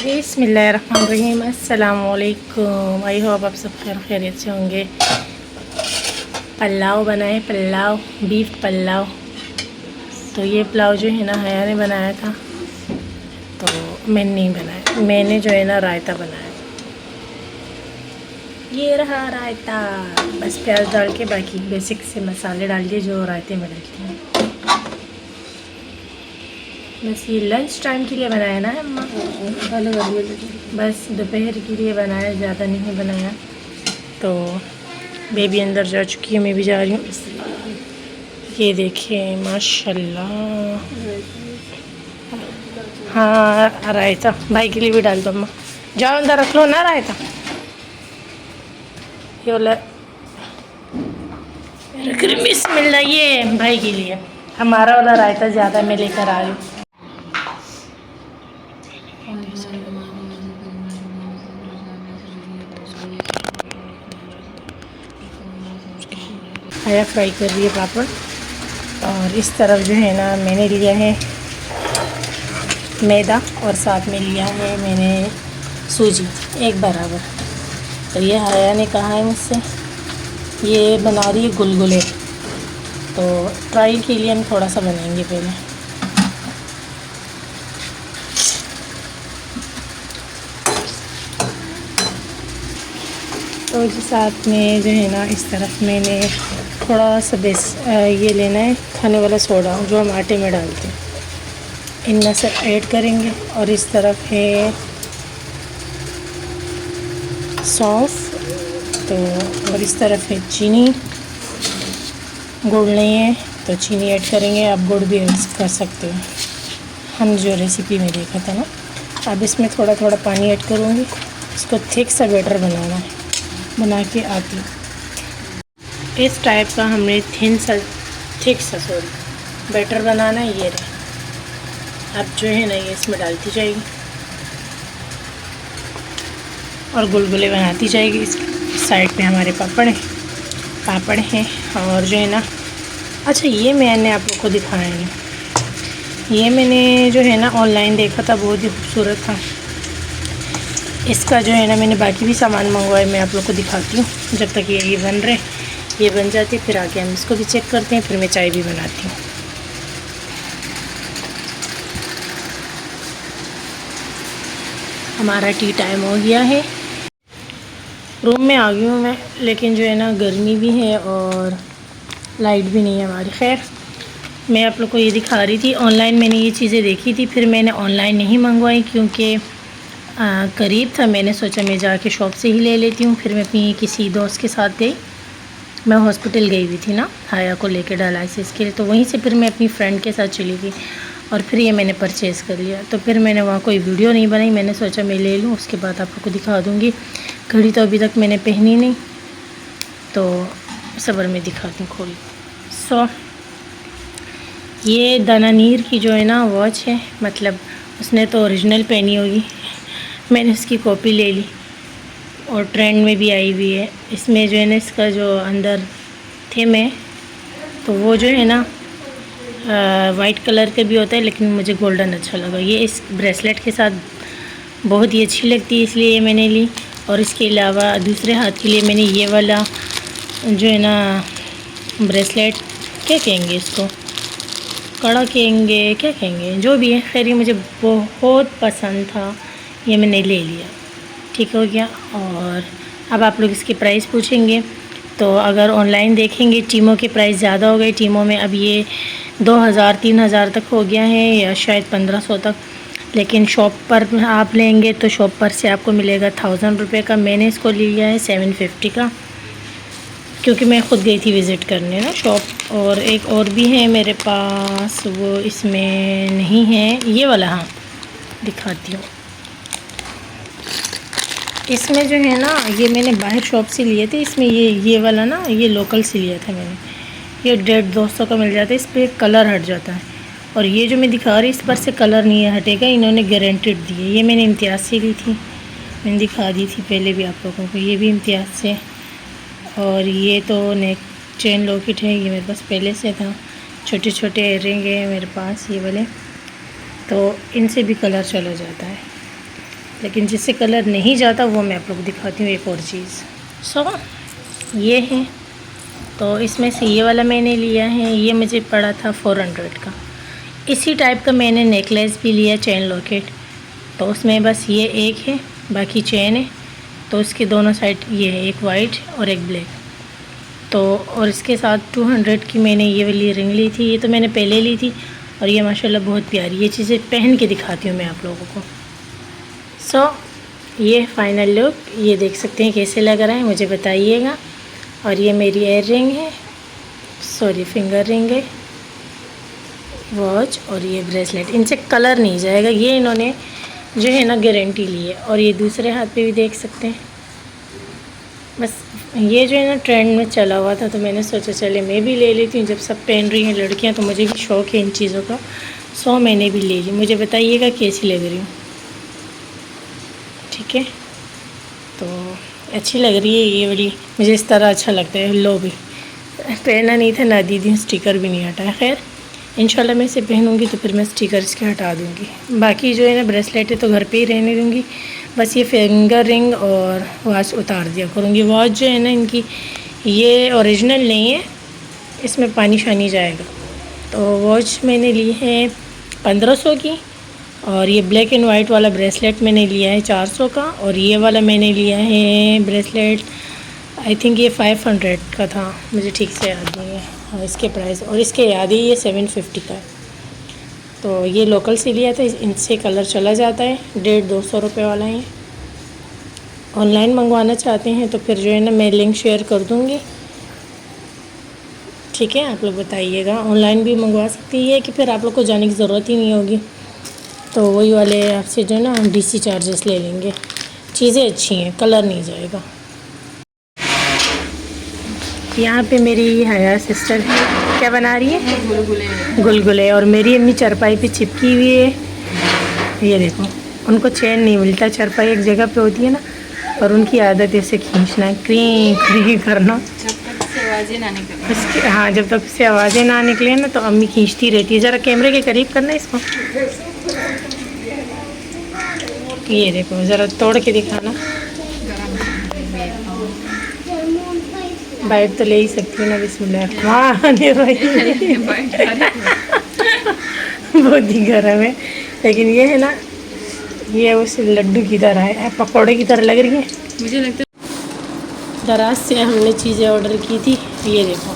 बिस्मिल्लाहिर्रहमानिर्रहीम। अस्सलाम वालेकुम। आई होप आप सब खैरियत से होंगे। पुलाव बनाए, पुलाव, बीफ पुलाव। तो ये पुलाव जो है ना हया ने बनाया था, तो मैंने नहीं बनाया। मैंने जो है ना रायता बनाया। ये रहा रायता, बस प्याज डाल के बाकी बेसिक से मसाले डाल दिए जो रायते में डलते हैं। बस ये लंच टाइम के लिए बनाया ना अम्मा, बस दोपहर के लिए बनाया, ज़्यादा नहीं बनाया। तो बेबी अंदर जा चुकी है, मैं भी जा रही हूँ। ये देखिए माशाल्लाह। हाँ रायता भाई के लिए भी डाल दो अम्मा, जाओ अंदर रख लो ना रायता। ये वाला बिस्मिल्लाह, ये भाई के लिए, हमारा वाला रायता ज़्यादा मैं लेकर आ रही हूँ। हया फ्राई कर रही है पापड़, और इस तरफ जो है ना मैंने लिया है मैदा और साथ में लिया है मैंने सूजी एक बराबर। तो ये हया ने कहा है मुझसे ये बना रही है गुलगुले, तो ट्रायल के लिए हम थोड़ा सा बनाएंगे पहले। तो जी साथ में जो है ना इस तरफ मैंने थोड़ा सा ये लेना है खाने वाला सोडा जो हम आटे में डालते हैं, इनमें से ऐड करेंगे। और इस तरफ है सौंफ, तो और इस तरफ है चीनी। गुड़ नहीं है तो चीनी ऐड करेंगे, आप गुड़ भी ऐड कर सकते हो, हम जो रेसिपी में देखा था ना। अब इसमें थोड़ा थोड़ा पानी ऐड करूँगी, इसको थिक सा बैटर बनाना है, बना के आती हूँ। इस टाइप का हमने थिक सा बैटर बनाना है। ये रहे, अब जो है ना ये इसमें डालती जाएगी और गुलगुले बनाती जाएगी। इस साइड पे हमारे पापड़ हैं। और जो है ना, अच्छा ये मैंने आप लोग को दिखाया नहीं, ये मैंने जो है ना ऑनलाइन देखा था, बहुत ही खूबसूरत था। इसका जो है ना मैंने बाकी भी सामान मंगवाए, मैं आप लोग को दिखाती हूँ। जब तक ये बन रहे, ये बन जाती है, फिर आके हम इसको भी चेक करते हैं, फिर मैं चाय भी बनाती हूँ। हमारा टी टाइम हो गया है, रूम में आ गई हूँ मैं, लेकिन जो है ना गर्मी भी है और लाइट भी नहीं है हमारी। खैर मैं आप लोग को ये दिखा रही थी, ऑनलाइन मैंने ये चीज़ें देखी थी, फिर मैंने ऑनलाइन नहीं मंगवाई क्योंकि करीब था। मैंने सोचा मैं जाके शॉप से ही ले लेती हूँ। फिर मैं अपनी किसी दोस्त के साथ गई, मैं हॉस्पिटल गई हुई थी ना हाया को लेकर डायलिसिस के लिए, तो वहीं से फिर मैं अपनी फ्रेंड के साथ चली गई और फिर ये मैंने परचेज़ कर लिया। तो फिर मैंने वहाँ कोई वीडियो नहीं बनाई, मैंने सोचा मैं ले लूँ, उसके बाद आप लोग को दिखा दूँगी। घड़ी तो अभी तक मैंने पहनी नहीं, तो सबर में दिखाती हूँ खोल। ये दानानीर की जो है ना वॉच है, मतलब उसने तो ओरिजिनल पहनी होगी, मैंने उसकी कॉपी ले ली और ट्रेंड में भी आई हुई है। इसमें जो है ना इसका जो अंदर थीम है, तो वो जो है ना वाइट कलर के भी होता है, लेकिन मुझे गोल्डन अच्छा लगा। ये इस ब्रेसलेट के साथ बहुत ही अच्छी लगती है, इसलिए ये मैंने ली। और इसके अलावा दूसरे हाथ के लिए मैंने ये वाला जो है ना ब्रेसलेट, क्या कहेंगे इसको, कड़ा कहेंगे, क्या कहेंगे, जो भी है, खैर ये मुझे बहुत पसंद था, ये मैंने ले लिया। ठीक हो गया। और अब आप लोग इसके प्राइस पूछेंगे, तो अगर ऑनलाइन देखेंगे टीमों के प्राइस ज़्यादा हो गए। टीमों में अब ये 2000-3000 तक हो गया है, या शायद 1500 तक, लेकिन शॉप पर आप लेंगे तो शॉप पर से आपको मिलेगा 1000 रुपये का। मैंने इसको लिया है 750 का, क्योंकि मैं ख़ुद गई थी विज़िट करने ना शॉप। और एक और भी है मेरे पास, वो इसमें नहीं है, ये वाला, हाँ दिखाती हूँ। इसमें जो है ना ये मैंने बाहर शॉप से लिए थे, इसमें ये वाला ना ये लोकल से लिया था मैंने, ये 150-200 का मिल जाता है। इस पर कलर हट जाता है, और ये जो मैं दिखा रही इस पर से कलर नहीं हटेगा, इन्होंने गारंटेड दी है। ये मैंने इम्तियाज़ से ली थी, मैंने दिखा दी थी पहले भी आप लोगों को, ये भी इम्तियाज़ से। और ये तो नेक चेन लॉकेट है, ये मेरे पास पहले से था। छोटे छोटे एयरिंग है मेरे पास ये वाले, तो इनसे भी कलर चला जाता है, लेकिन जिससे कलर नहीं जाता वो मैं आप लोग दिखाती हूँ एक और चीज़। ये है, तो इसमें से ये वाला मैंने लिया है, ये मुझे पड़ा था 400 का। इसी टाइप का मैंने नेकलेस भी लिया, चेन लॉकेट, तो उसमें बस ये एक है, बाकी चेन है, तो उसके दोनों साइड ये है, एक वाइट और एक ब्लैक। तो और इसके साथ 200 की मैंने ये वाली रिंग ली थी, ये तो मैंने पहले ली थी, और ये माशाल्लाह बहुत प्यारी, ये चीज़ें पहन के दिखाती हूँ मैं आप लोगों को। ये फाइनल लुक, ये देख सकते हैं कैसे लग रहा है, मुझे बताइएगा। और ये मेरी एयर रिंग है, सॉरी फिंगर रिंग है, वॉच, और ये ब्रेसलेट। इनसे कलर नहीं जाएगा, ये इन्होंने जो है ना गारंटी ली है। और ये दूसरे हाथ पे भी देख सकते हैं। बस ये जो है ना ट्रेंड में चला हुआ था, तो मैंने सोचा चले मैं भी ले लेती हूँ, जब सब पहन रही हैं लड़कियाँ, तो मुझे भी शौक़ है इन चीज़ों का। मैंने भी ले ली। मुझे बताइएगा कैसी लग रही हूँ, ठीक है। तो अच्छी लग रही है ये वाली, मुझे इस तरह अच्छा लगता है। लो भी पहना नहीं था ना दीदी, स्टिकर भी नहीं हटा है। खैर इंशाल्लाह मैं इसे पहनूंगी तो फिर मैं स्टिकर इसके हटा दूंगी। बाकी जो है ना ब्रेसलेट है तो घर पे ही रहने दूंगी, बस ये फिंगर रिंग और वॉच उतार दिया करूँगी। वॉच जो है ना इनकी ये ओरिजिनल नहीं है, इसमें पानी शानी जाएगा। तो वॉच मैंने ली है 1500 की, और ये ब्लैक एंड वाइट वाला ब्रेसलेट मैंने लिया है 400 का, और ये वाला मैंने लिया है ब्रेसलेट आई थिंक ये 500 का था, मुझे ठीक से याद नहीं है। हाँ इसके प्राइस, और इसके याद ही ये 750 का है। तो ये लोकल से लिया था, इनसे कलर चला जाता है, 150-200 रुपये वाला है। ऑनलाइन मंगवाना चाहते हैं तो फिर जो है ना मैं लिंक शेयर कर दूँगी, ठीक है। आप लोग बताइएगा, ऑनलाइन भी मंगवा सकती है कि फिर आप लोग को जाने की ज़रूरत ही नहीं होगी, तो वही वाले आपसे जो है ना DC चार्जेस ले लेंगे। चीज़ें अच्छी हैं, कलर नहीं जाएगा। यहाँ पे मेरी हया सिस्टर क्या बना रही है? गुलगुले। और मेरी अम्मी चरपाई पे चिपकी हुई है, ये देखो। उनको चैन नहीं मिलता, चरपाई एक जगह पे होती है ना, और उनकी आदत है इसे खींचना, क्री क्री करना, उसकी। हाँ जब तक से आवाज़ें ना निकले ना तो अम्मी खींचती रहती है। ज़रा कैमरे के करीब करना इसको, ये देखो ज़रा तोड़ के दिखाना। बाइट तो ले ही सकती हूँ ना, बिस्मिल्लाह। हाँ नहीं भाई बहुत ही गर्म है, लेकिन ये है ना ये उस लड्डू की तरह है, पकौड़े की तरह लग रही है मुझे लगता है। दराज से हमने चीज़ें ऑर्डर की थी, ये देखो।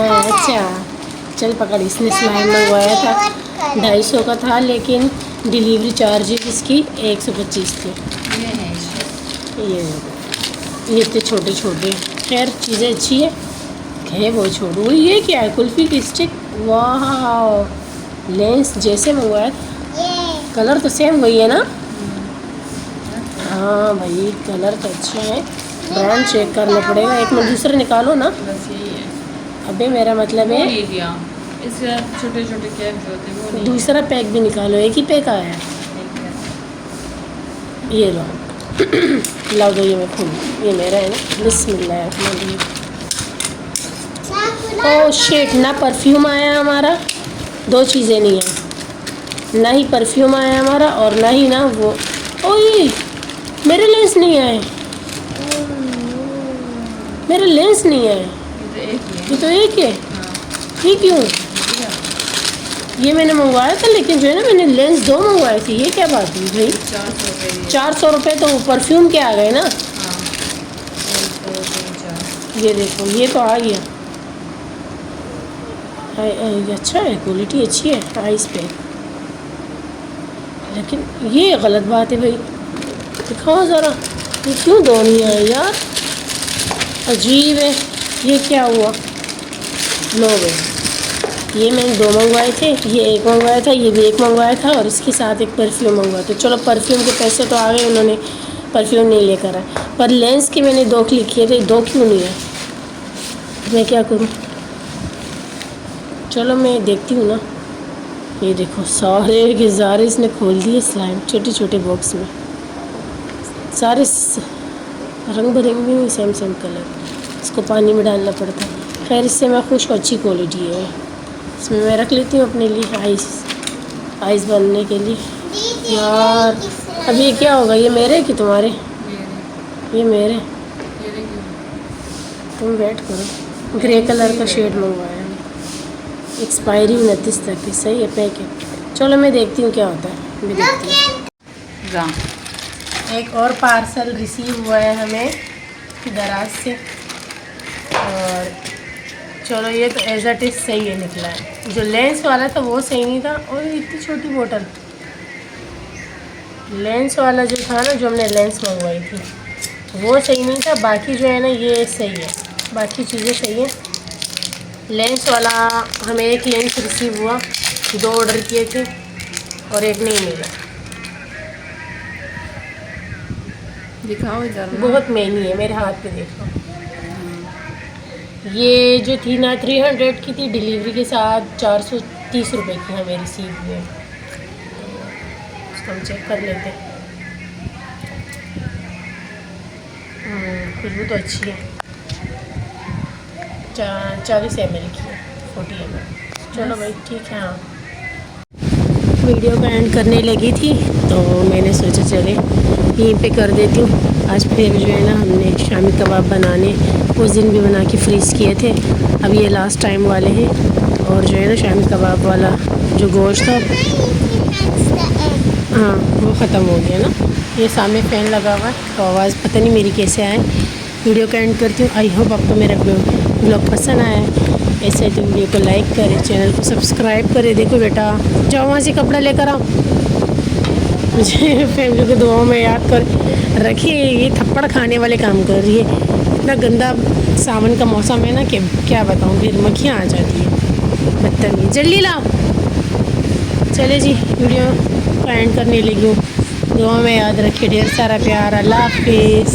अच्छा चल पकड़। इसने स्लाइम मंगवाया था 250 का था, लेकिन डिलीवरी चार्जेस इसकी 125 थे। ये इतने छोटे छोटे, खैर चीज़ें अच्छी है वो छोड़ो। ये क्या है? कुल्फ़ी की स्टिक। वाह लेंस जैसे मंगवाया था, कलर तो सेम वही है ना? हाँ भाई कलर तो अच्छा है, ब्रांड चेक करना पड़ेगा। एक मिनट दूसरे निकालो ना। बस यही है। अबे मेरा मतलब है इसके छोटे छोटे कैप जो होते हैं वो दूसरा पैक भी निकालो, एक ही पैक आया है। ये लो लाओ दो, ये मैं खोल, ये मेरा है ना। बिस्मिल्लाह। ओह शिट, ना परफ्यूम आया हमारा, दो चीज़ें नहीं हैं, ना ही परफ्यूम आया हमारा और ना ही ना वो। ओए मेरे लेंस नहीं आए, मेरे लेंस नहीं आए। ये तो एक है। ये क्यों? ये मैंने मंगवाया था, लेकिन जो है ना मैंने लेंस 2 मंगवाए थे। ये क्या बात हुई भाई? 400 रुपये तो परफ्यूम के आ गए ना। ये देखो ये तो आ गया। अच्छा है, क्वालिटी अच्छी है आइस पे, लेकिन ये गलत बात है भाई। दिखाओ ज़रा, ये क्यों 2 नहीं आए यार? अजीब है, ये क्या हुआ? लो भाई, ये मैंने 2 मंगवाए थे, ये एक मंगवाया था, ये भी एक मंगवाया था, और इसके साथ एक परफ्यूम मंगवाया था। चलो परफ्यूम के पैसे तो आ गए, उन्होंने परफ्यूम नहीं लेकर आए, पर लेंस के मैंने 2 क्लिक किए थे, 2 क्यों नहीं है? मैं क्या करूँ? चलो मैं देखती हूँ ना। ये देखो सारे के सारे इसने खोल दिए स्लाइम, छोटे छोटे बॉक्स में, सारे रंग बिरंगे में सेम सेम कलर। इसको पानी में डालना पड़ता है। खैर इससे मैं खुश हूँ, अच्छी क्वालिटी है। इसमें मैं रख लेती हूँ अपने लिए आइस बनने के लिए। यार अब ये क्या होगा, ये मेरे कि तुम्हारे? ये ये मेरे। देखिए। तुम वेट करो। ग्रे कलर का शेड मंगवाया है, एक्सपायरी 29 तक की। सही है, पैक है। चलो मैं देखती हूँ क्या होता है, मैं देखती हूँ। एक और पार्सल रिसीव हुआ है हमें दराज से, और चलो ये तो एज इट इज़ सही है, निकला है। जो लेंस वाला था वो सही नहीं था, और इतनी छोटी बोतल, लेंस वाला जो था ना, जो हमने लेंस मंगवाई थी वो सही नहीं था। बाकी जो है ना ये सही है, बाकी चीज़ें सही है। लेंस वाला हमें एक लेंस रिसीव हुआ, 2 ऑर्डर किए थे और एक नहीं मिला। दिखाओ इधर ना। बहुत महंगी है, मेरे हाथ पे देखो। ये जो थी ना 300 की थी, डिलीवरी के साथ 430 रुपये की हमें रिसीव हुए। इसको हम चेक कर लेते हैं। खुशबू तो अच्छी है। 40 ml की है, 40 ml। चलो भाई ठीक है। हाँ, वीडियो का एंड करने लगी थी तो मैंने सोचा चले यहीं पे कर देती हूँ। आज फिर जो है ना हमने शामी कबाब बनाने उस दिन भी बना के फ्रीज़ किए थे, अब ये लास्ट टाइम वाले हैं। और जो है ना शामी कबाब वाला जो गोश्त था, हाँ वो ख़त्म हो गया ना। ये सामने फ़ैन लगा हुआ है तो आवाज़ पता नहीं मेरी कैसे आए। वीडियो का एंड करती हूँ। आई होप आपको मेरा ब्लॉग पसंद आया है। ऐसे तो वीडियो को लाइक करें, चैनल को सब्सक्राइब करें। देखो बेटा, जाओ वहाँ से कपड़ा लेकर आओ। मुझे फैमिली को दुआओं में याद कर रखिए। ये थप्पड़ खाने वाले काम कर रही है। इतना गंदा सावन का मौसम है ना कि क्या बताऊँ, फिर मक्खियाँ आ जाती है। बदतमीज़, जल्दी लाओ। चले जी, वीडियो का एंड करने लगी हूँ। दुआ में याद रखिए। ढेर सारा प्यार। अल्लाह हाफिज़।